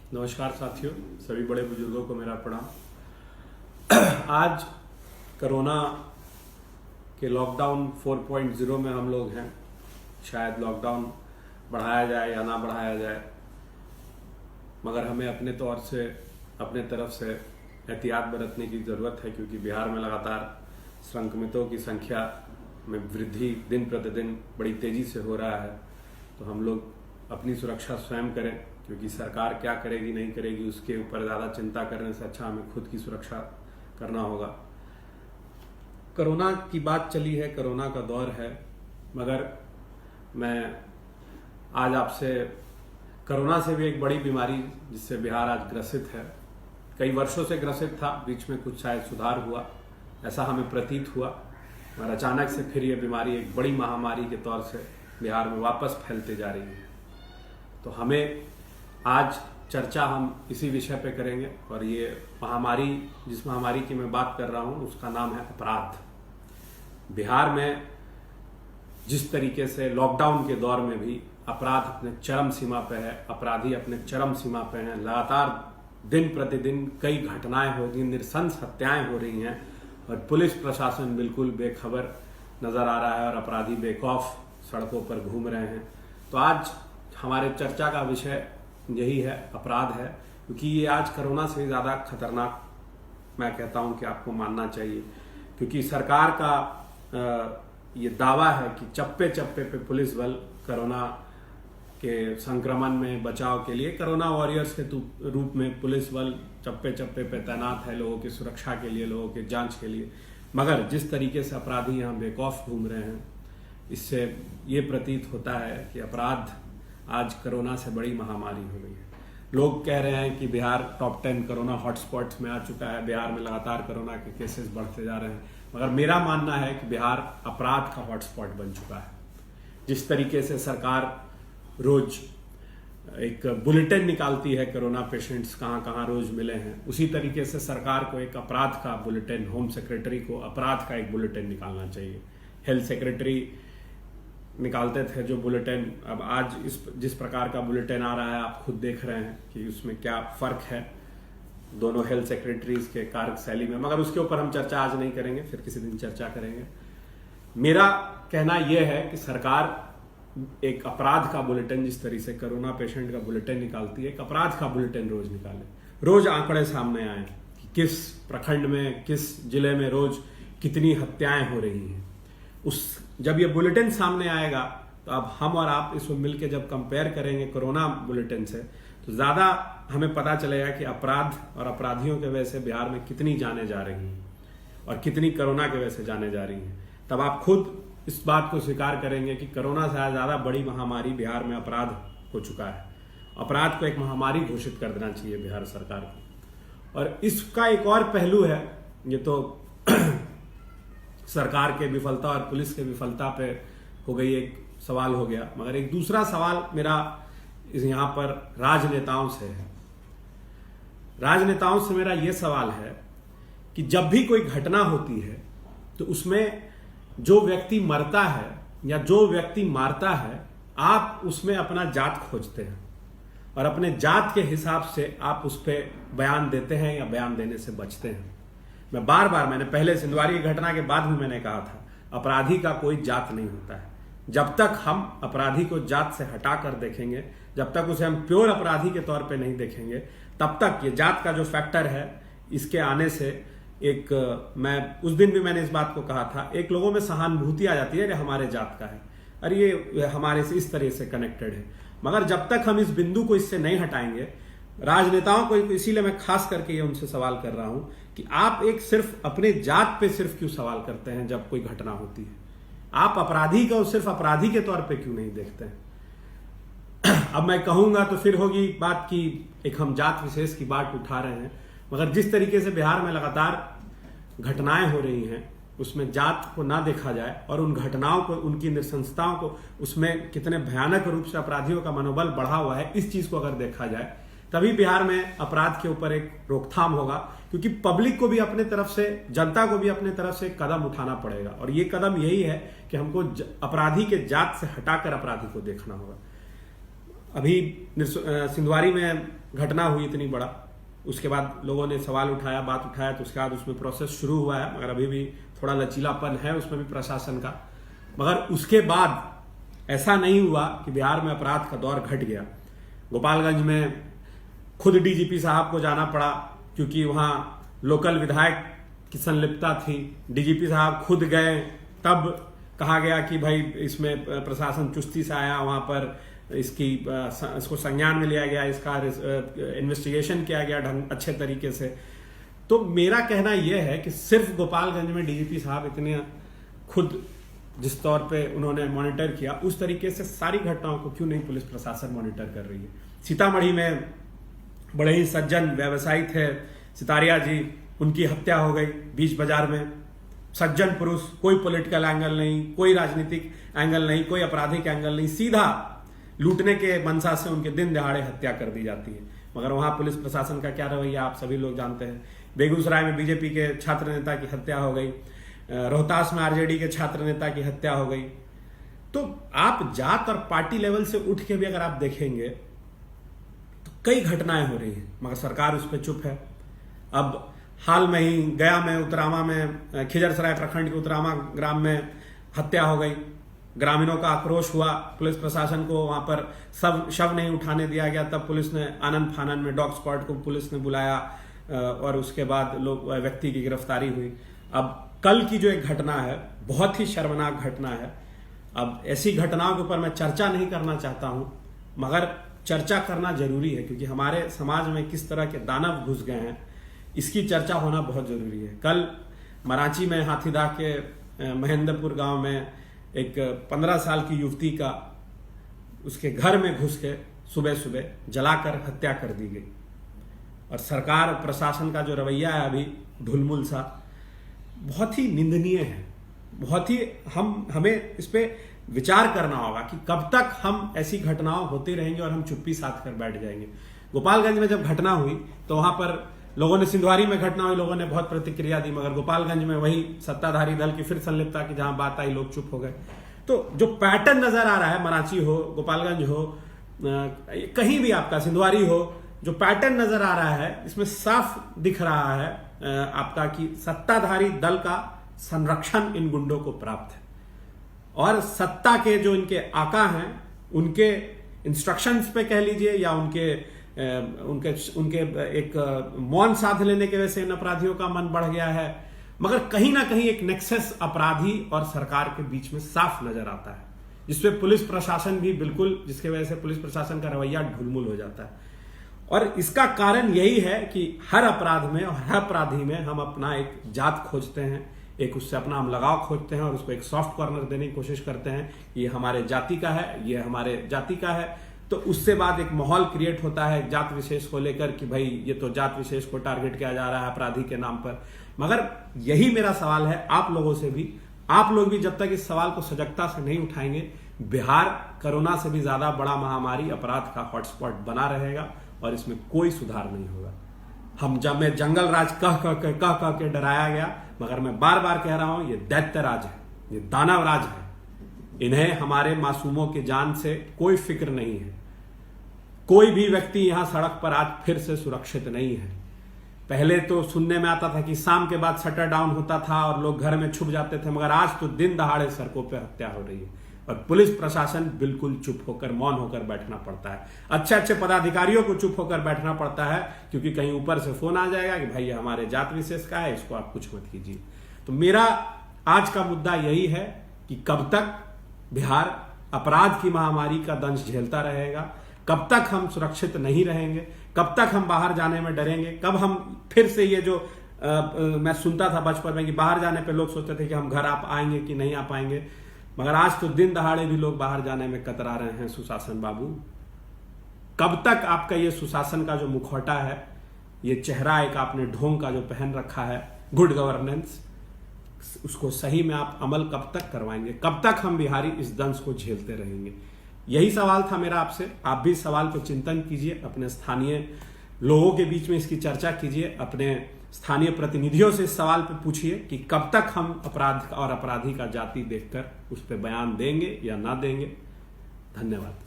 नमस्कार साथियों, सभी बड़े बुजुर्गों को मेरा प्रणाम। आज कोरोना के लॉकडाउन 4.0 में हम लोग हैं। शायद लॉकडाउन बढ़ाया जाए या ना बढ़ाया जाए, मगर हमें अपने तौर से अपने तरफ से एहतियात बरतने की ज़रूरत है, क्योंकि बिहार में लगातार संक्रमितों की संख्या में वृद्धि दिन प्रतिदिन बड़ी तेज़ी से हो रहा है। तो हम लोग अपनी सुरक्षा स्वयं करें, क्योंकि सरकार क्या करेगी नहीं करेगी उसके ऊपर ज़्यादा चिंता करने से अच्छा हमें खुद की सुरक्षा करना होगा। कोरोना की बात चली है, कोरोना का दौर है, मगर मैं आज आपसे कोरोना से भी एक बड़ी बीमारी जिससे बिहार आज ग्रसित है, कई वर्षों से ग्रसित था, बीच में कुछ शायद सुधार हुआ ऐसा हमें प्रतीत हुआ, मगर अचानक से फिर ये बीमारी एक बड़ी महामारी के तौर से बिहार में वापस फैलते जा रही है। तो हमें आज चर्चा हम इसी विषय पे करेंगे, और ये महामारी, जिस महामारी की मैं बात कर रहा हूँ उसका नाम है अपराध। बिहार में जिस तरीके से लॉकडाउन के दौर में भी अपराध अपने चरम सीमा पे है, अपराधी अपने चरम सीमा पे हैं, लगातार दिन प्रतिदिन कई घटनाएं हो रही, नृशंस हत्याएं हो रही हैं, और पुलिस प्रशासन बिल्कुल बेखबर नजर आ रहा है और अपराधी बेखौफ सड़कों पर घूम रहे हैं। तो आज हमारे चर्चा का विषय यही है, अपराध है, क्योंकि ये आज कोरोना से ज़्यादा खतरनाक मैं कहता हूँ कि आपको मानना चाहिए, क्योंकि सरकार का ये दावा है कि चप्पे चप्पे पे पुलिस बल कोरोना के संक्रमण में बचाव के लिए, कोरोना वॉरियर्स के रूप में पुलिस बल चप्पे चप्पे पे तैनात है लोगों की सुरक्षा के लिए, लोगों के जांच के लिए। मगर जिस तरीके से अपराधी यहाँ बेखौफ घूम रहे हैं, इससे ये प्रतीत होता है कि अपराध आज कोरोना से बड़ी महामारी हो गई है। लोग कह रहे हैं कि बिहार टॉप 10 कोरोना हॉटस्पॉट्स में आ चुका है, बिहार में लगातार कोरोना के केसेस बढ़ते जा रहे हैं, मगर मेरा मानना है कि बिहार अपराध का हॉटस्पॉट बन चुका है। जिस तरीके से सरकार रोज एक बुलेटिन निकालती है कोरोना पेशेंट्स कहाँ कहाँ रोज मिले हैं, उसी तरीके से सरकार को एक अपराध का बुलेटिन, होम सेक्रेटरी को अपराध का एक बुलेटिन निकालना चाहिए। हेल्थ सेक्रेटरी निकालते थे जो बुलेटिन, अब आज जिस प्रकार का बुलेटिन आ रहा है आप खुद देख रहे हैं कि उसमें क्या फर्क है दोनों हेल्थ सेक्रेटरीज के कार्यशैली में, मगर उसके ऊपर हम चर्चा आज नहीं करेंगे, फिर किसी दिन चर्चा करेंगे। मेरा कहना यह है कि सरकार एक अपराध का बुलेटिन, जिस तरह से कोरोना पेशेंट का बुलेटिन निकालती है, एक अपराध का बुलेटिन रोज निकाले, रोज आंकड़े सामने आए कि किस प्रखंड में, किस जिले में रोज कितनी हत्याएं हो रही हैं। जब ये बुलेटिन सामने आएगा तो अब हम और आप इसमें मिलकर जब कंपेयर करेंगे कोरोना बुलेटिन से, तो ज्यादा हमें पता चलेगा कि अपराध और अपराधियों के वजह से बिहार में कितनी जानें जा रही हैं और कितनी कोरोना की वजह से जानें जा रही हैं। तब आप खुद इस बात को स्वीकार करेंगे कि कोरोना से ज्यादा बड़ी महामारी बिहार में अपराध हो चुका है। अपराध को एक महामारी घोषित कर देना चाहिए बिहार सरकार को। और इसका एक और पहलू है, ये तो सरकार के विफलता और पुलिस के विफलता पे हो गई, एक सवाल हो गया, मगर एक दूसरा सवाल मेरा यहाँ पर राजनेताओं से है। राजनेताओं से मेरा यह सवाल है कि जब भी कोई घटना होती है तो उसमें जो व्यक्ति मरता है या जो व्यक्ति मारता है, आप उसमें अपना जात खोजते हैं और अपने जात के हिसाब से आप उस पर बयान देते हैं या बयान देने से बचते हैं। मैंने पहले सिंधवारी की घटना के बाद भी मैंने कहा था, अपराधी का कोई जात नहीं होता है। जब तक हम अपराधी को जात से हटाकर देखेंगे, जब तक उसे हम प्योर अपराधी के तौर पे नहीं देखेंगे, तब तक ये जात का जो फैक्टर है, इसके आने से एक, मैं उस दिन भी मैंने इस बात को कहा था, एक लोगों में सहानुभूति आ जाती है कि हमारे जात का है, अरे ये हमारे से इस तरह से कनेक्टेड है। मगर जब तक हम इस बिंदु को इससे नहीं हटाएंगे, राजनेताओं को, इसीलिए मैं खास करके ये उनसे सवाल कर रहा हूं कि आप एक सिर्फ अपने जात पे सिर्फ क्यों सवाल करते हैं जब कोई घटना होती है? आप अपराधी को सिर्फ अपराधी के तौर पे क्यों नहीं देखते हैं? अब मैं कहूंगा तो फिर होगी बात की एक हम जात विशेष की बात उठा रहे हैं, मगर जिस तरीके से बिहार में लगातार घटनाएं हो रही हैं उसमें जात को ना देखा जाए और उन घटनाओं को, उनकी नृशंसताओं को, उसमें कितने भयानक रूप से अपराधियों का मनोबल बढ़ा हुआ है, इस चीज को अगर देखा जाए, तभी बिहार में अपराध के ऊपर एक रोकथाम होगा। क्योंकि पब्लिक को भी अपने तरफ से, जनता को भी अपने तरफ से कदम उठाना पड़ेगा, और ये कदम यही है कि हमको अपराधी के जात से हटाकर अपराधी को देखना होगा। अभी सिंधवारी में घटना हुई इतनी बड़ा, उसके बाद लोगों ने सवाल उठाया, बात उठाया, तो उसके बाद उसमें प्रोसेस शुरू हुआ है, मगर अभी भी थोड़ा लचीलापन है उसमें भी प्रशासन का। मगर उसके बाद ऐसा नहीं हुआ कि बिहार में अपराध का दौर घट गया। गोपालगंज में खुद डीजीपी साहब को जाना पड़ा क्योंकि वहां लोकल विधायक की संलिप्तता थी। डीजीपी साहब खुद गए, तब कहा गया कि भाई इसमें प्रशासन चुस्ती से आया, वहां पर इसको संज्ञान में लिया गया, इसका इन्वेस्टिगेशन किया गया अच्छे तरीके से। तो मेरा कहना यह है कि सिर्फ गोपालगंज में डीजीपी साहब इतने खुद जिस तौर पे उन्होंने मॉनिटर किया, उस तरीके से सारी घटनाओं को क्यों नहीं पुलिस प्रशासन मॉनिटर कर रही है। सीतामढ़ी में बड़े ही सज्जन व्यवसायी थे सितारिया जी, उनकी हत्या हो गई बीच बाजार में। सज्जन पुरुष, कोई पॉलिटिकल एंगल नहीं, कोई राजनीतिक एंगल नहीं, कोई आपराधिक एंगल नहीं, सीधा लूटने के मनसा से उनके दिन दहाड़े हत्या कर दी जाती है। मगर वहां पुलिस प्रशासन का क्या रवैया आप सभी लोग जानते हैं। बेगूसराय में बीजेपी के छात्र नेता की हत्या हो गई, रोहतास में आरजेडी के छात्र नेता की हत्या हो गई। तो आप जात और पार्टी लेवल से उठ के भी अगर आप देखेंगे तो कई घटनाएं हो रही हैं, मगर सरकार उस पर चुप है। अब हाल में ही गया में उतरामा में, खिजरसराय प्रखंड के उतरामा ग्राम में हत्या हो गई। ग्रामीणों का आक्रोश हुआ, पुलिस प्रशासन को वहां पर शव नहीं उठाने दिया गया, तब पुलिस ने आनंद फानन में डॉग स्क्वाड को पुलिस ने बुलाया और उसके बाद व्यक्ति की गिरफ्तारी हुई। अब कल की जो एक घटना है, बहुत ही शर्मनाक घटना है। अब ऐसी घटनाओं के ऊपर मैं चर्चा नहीं करना चाहता हूं, मगर चर्चा करना जरूरी है क्योंकि हमारे समाज में किस तरह के दानव घुस गए हैं, इसकी चर्चा होना बहुत जरूरी है। कल मरांची में हाथीदह के महेंद्रपुर गांव में एक 15 साल की युवती का उसके घर में घुस के सुबह सुबह जलाकर हत्या कर दी गई। और सरकार प्रशासन का जो रवैया है अभी ढुलमुल सा, बहुत ही निंदनीय है। बहुत ही हमें इस पे विचार करना होगा कि कब तक हम ऐसी घटनाओं होती रहेंगे और हम चुप्पी साध कर बैठ जाएंगे। गोपालगंज में जब घटना हुई तो वहां पर लोगों ने, सिंधवारी में घटना हुई, लोगों ने बहुत प्रतिक्रिया दी, मगर गोपालगंज में वही सत्ताधारी दल की फिर संलिप्तता की जहां बात आई, लोग चुप हो गए। तो जो पैटर्न नजर आ रहा है, मरांची हो, गोपालगंज हो, कहीं भी आपका सिंधवारी हो, जो पैटर्न नजर आ रहा है इसमें साफ दिख रहा है आपका कि सत्ताधारी दल का संरक्षण इन गुंडों को प्राप्त है और सत्ता के जो इनके आका हैं उनके इंस्ट्रक्शंस पे कह लीजिए या उनके एक मौन साध लेने की वजह से इन अपराधियों का मन बढ़ गया है। मगर कहीं ना कहीं एक नेक्सस अपराधी और सरकार के बीच में साफ नजर आता है, जिसपे पुलिस प्रशासन भी बिल्कुल, जिसकी वजह से पुलिस प्रशासन का रवैया ढुलमुल हो जाता है। और इसका कारण यही है कि हर अपराध में और हर अपराधी में हम अपना एक जात खोजते हैं, एक उससे अपना हम लगाव खोजते हैं और उसको एक सॉफ्ट कॉर्नर देने की कोशिश करते हैं कि ये हमारे जाति का है, ये हमारे जाति का है। तो उससे बाद एक माहौल क्रिएट होता है जात विशेष को लेकर कि भाई ये तो जात विशेष को टारगेट किया जा रहा है अपराधी के नाम पर। मगर यही मेरा सवाल है आप लोगों से भी, आप लोग भी जब तक इस सवाल को सजगता से नहीं उठाएंगे, बिहार कोरोना से भी ज्यादा बड़ा महामारी अपराध का हॉटस्पॉट बना रहेगा और इसमें कोई सुधार नहीं होगा। मैं जंगल राज कह के डराया गया, मगर मैं बार बार कह रहा हूं ये दैत्य राज है, ये दानव राज है। इन्हें हमारे मासूमों की जान से कोई फिक्र नहीं है। कोई भी व्यक्ति यहां सड़क पर आज फिर से सुरक्षित नहीं है। पहले तो सुनने में आता था कि शाम के बाद शटर डाउन होता था और लोग घर में छुप जाते थे, मगर आज तो दिन दहाड़े सड़कों पर हत्या हो रही है और पुलिस प्रशासन बिल्कुल चुप होकर, मौन होकर बैठना पड़ता है। अच्छे पदाधिकारियों को चुप होकर बैठना पड़ता है क्योंकि कहीं ऊपर से फोन आ जाएगा कि भाई ये हमारे जात विशेष का है, इसको आप कुछ मत कीजिए। तो मेरा आज का मुद्दा यही है कि कब तक बिहार अपराध की महामारी का दंश झेलता रहेगा, कब तक हम सुरक्षित नहीं रहेंगे, कब तक हम बाहर जाने में डरेंगे, कब हम फिर से ये जो मैं सुनता था बचपन में कि बाहर जाने पे लोग सोचते थे कि हम घर आप आएंगे कि नहीं आ पाएंगे, मगर आज तो दिन दहाड़े भी लोग बाहर जाने में कतरा रहे हैं। सुशासन बाबू, कब तक आपका ये सुशासन का जो मुखौटा है, ये चेहरा एक आपने ढोंग का जो पहन रखा है, गुड गवर्नेंस, उसको सही में आप अमल कब तक करवाएंगे, कब तक हम बिहारी इस दंश को झेलते रहेंगे? यही सवाल था मेरा आपसे। आप भी सवाल पर चिंतन कीजिए, अपने स्थानीय लोगों के बीच में इसकी चर्चा कीजिए, अपने स्थानीय प्रतिनिधियों से इस सवाल पे पूछिए कि कब तक हम अपराध और अपराधी का जाति देखकर उस पर बयान देंगे या ना देंगे। धन्यवाद।